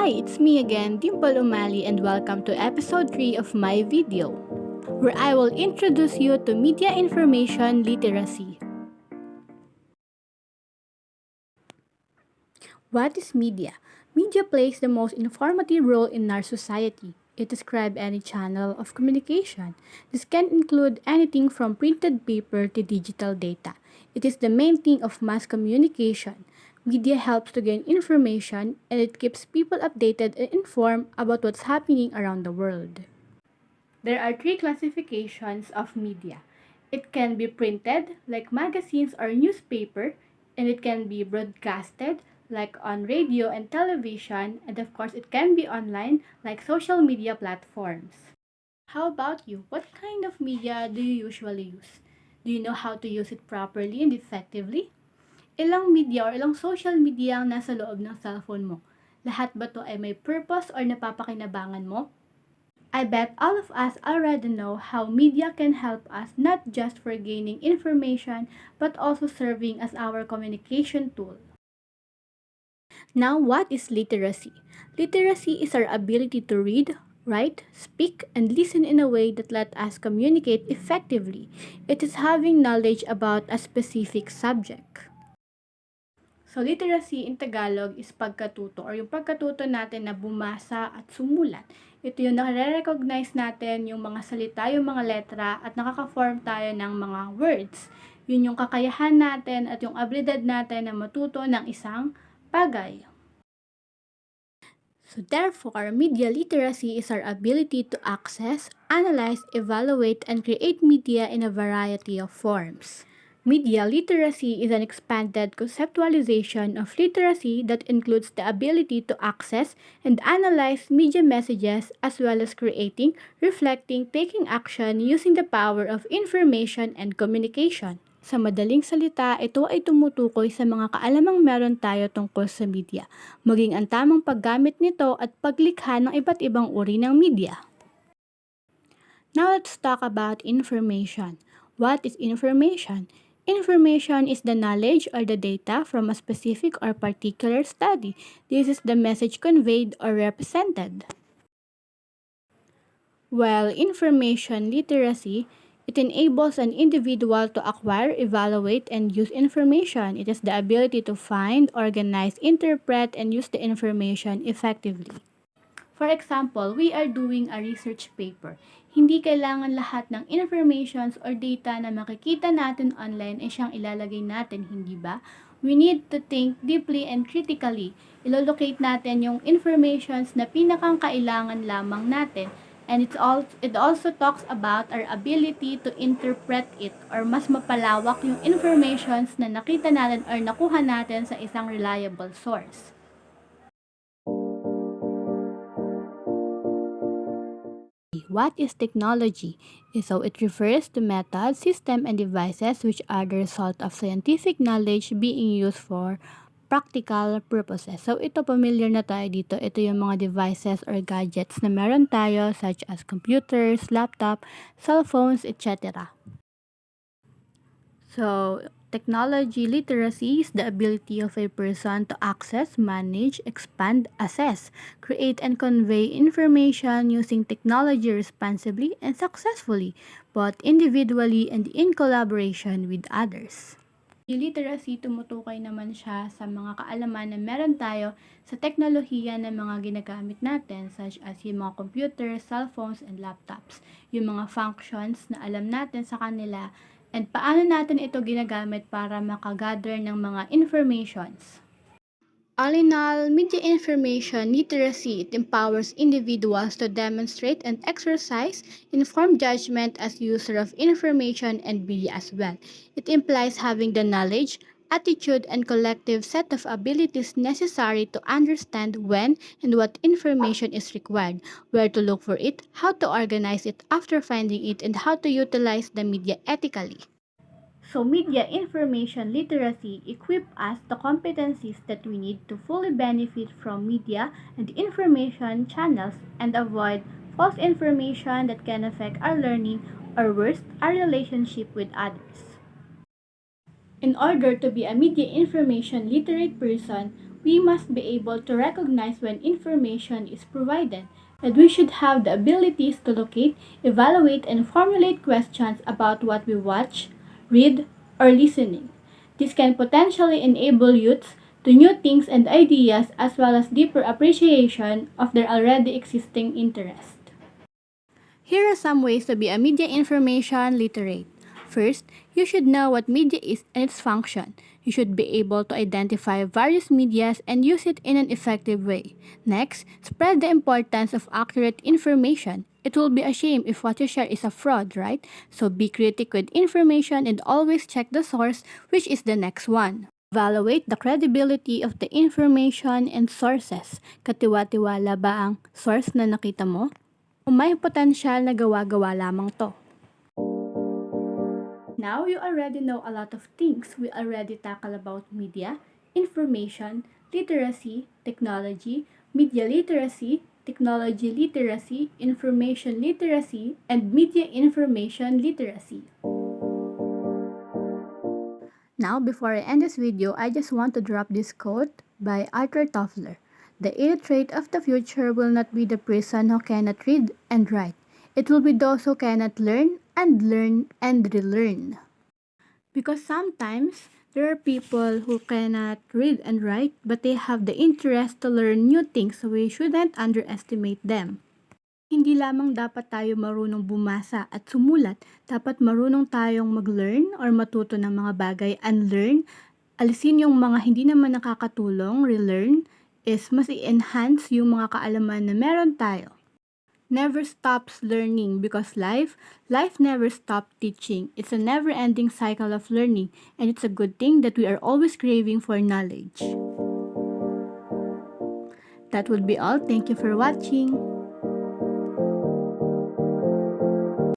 Hi, it's me again, Dimple Umali, and welcome to episode 3 of my video, where I will introduce you to media information literacy. What is media? Media plays the most informative role in our society. It describes any channel of communication. This can include anything from printed paper to digital data. It is the main thing of mass communication. Media helps to gain information and it keeps people updated and informed about what's happening around the world. There are three classifications of media. It can be printed, like magazines or newspaper, and it can be broadcasted, like on radio and television, and of course, it can be online, like social media platforms. How about you? What kind of media do you usually use? Do you know how to use it properly and effectively? Ilang media or ilang social media ang nasa loob ng cellphone mo? Lahat ba to ay may purpose or napapakinabangan mo? I bet all of us already know how media can help us not just for gaining information but also serving as our communication tool. Now, what is literacy? Literacy is our ability to read, write, speak, and listen in a way that let us communicate effectively. It is having knowledge about a specific subject. So, literacy in Tagalog is pagkatuto or yung pagkatuto natin na bumasa at sumulat. Ito yung nare-recognize natin yung mga salita, yung mga letra at nakaka-form tayo ng mga words. Yun yung kakayahan natin at yung abilidad natin na matuto ng isang bagay. So therefore, media literacy is our ability to access, analyze, evaluate, and create media in a variety of forms. Media literacy is an expanded conceptualization of literacy that includes the ability to access and analyze media messages as well as creating, reflecting, taking action using the power of information and communication. Sa madaling salita, ito ay tumutukoy sa mga kaalamang meron tayo tungkol sa media, maging ang tamang paggamit nito at paglikha ng iba't ibang uri ng media. Now let's talk about information. What is information? Information is the knowledge or the data from a specific or particular study. This is the message conveyed or represented. While information literacy, it enables an individual to acquire, evaluate, and use information. It is the ability to find, organize, interpret, and use the information effectively. For example, we are doing a research paper. Hindi kailangan lahat ng informations or data na makikita natin online ay siyang ilalagay natin, hindi ba? We need to think deeply and critically. Ilolocate natin yung informations na pinakang kailangan lamang natin. And it also talks about our ability to interpret it or mas mapalawak yung informations na nakita natin or nakuha natin sa isang reliable source. What is technology? So it refers to methods, systems, and devices which are the result of scientific knowledge being used for practical purposes. So ito, familiar na tayo dito. Ito yung mga devices or gadgets na meron tayo such as computers, laptop, cell phones, etc. So, technology literacy is the ability of a person to access, manage, expand, assess, create, and convey information using technology responsibly and successfully, both individually and in collaboration with others. Yung literacy, tumutukoy naman siya sa mga kaalaman na meron tayo sa teknolohiya ng mga ginagamit natin such as yung mga computers, cellphones, and laptops. Yung mga functions na alam natin sa kanila and paano natin ito ginagamit para makagather ng mga informations. All in all, media information literacy, it empowers individuals to demonstrate and exercise informed judgment as user of information and media as well. It implies having the knowledge, attitude, and collective set of abilities necessary to understand when and what information is required, where to look for it, how to organize it after finding it, and how to utilize the media ethically. So media information literacy equip us the competencies that we need to fully benefit from media and information channels and avoid false information that can affect our learning or worse, our relationship with others. In order to be a media information literate person, We must be able to recognize when information is provided, and we should have the abilities to locate, evaluate, and formulate questions about what we watch, read, or listening. This can potentially enable youths to new things and ideas as well as deeper appreciation of their already existing interests. Here are some ways to be a media information literate. First, you should know what media is and its function. You should be able to identify various medias and use it in an effective way. Next, spread the importance of accurate information. It will be a shame if what you share is a fraud, right? So be critical with information and always check the source, which is the next one. Evaluate the credibility of the information and sources. Katiwa-tiwala ba ang source na nakita mo? O may potensyal na gawa-gawa lamang to. Now you already know a lot of things. We already tackle about media, information, literacy, technology, media literacy, technology literacy, information literacy, and media information literacy. Now, before I end this video, I just want to drop this quote by Arthur Toffler. The illiterate of the future will not be the person who cannot read and write. It will be those who cannot learn and relearn. Because sometimes there are people who cannot read and write, but they have the interest to learn new things, so we shouldn't underestimate them. Hindi lamang dapat tayo marunong bumasa at sumulat, dapat marunong tayong mag-learn or matuto ng mga bagay and learn. Alisin yung mga hindi naman nakakatulong, relearn, is mas i-enhance yung mga kaalaman na meron tayo. Never stops learning because life never stops teaching. It's a never-ending cycle of learning, and it's a good thing that we are always craving for knowledge. That would be all. Thank you for watching.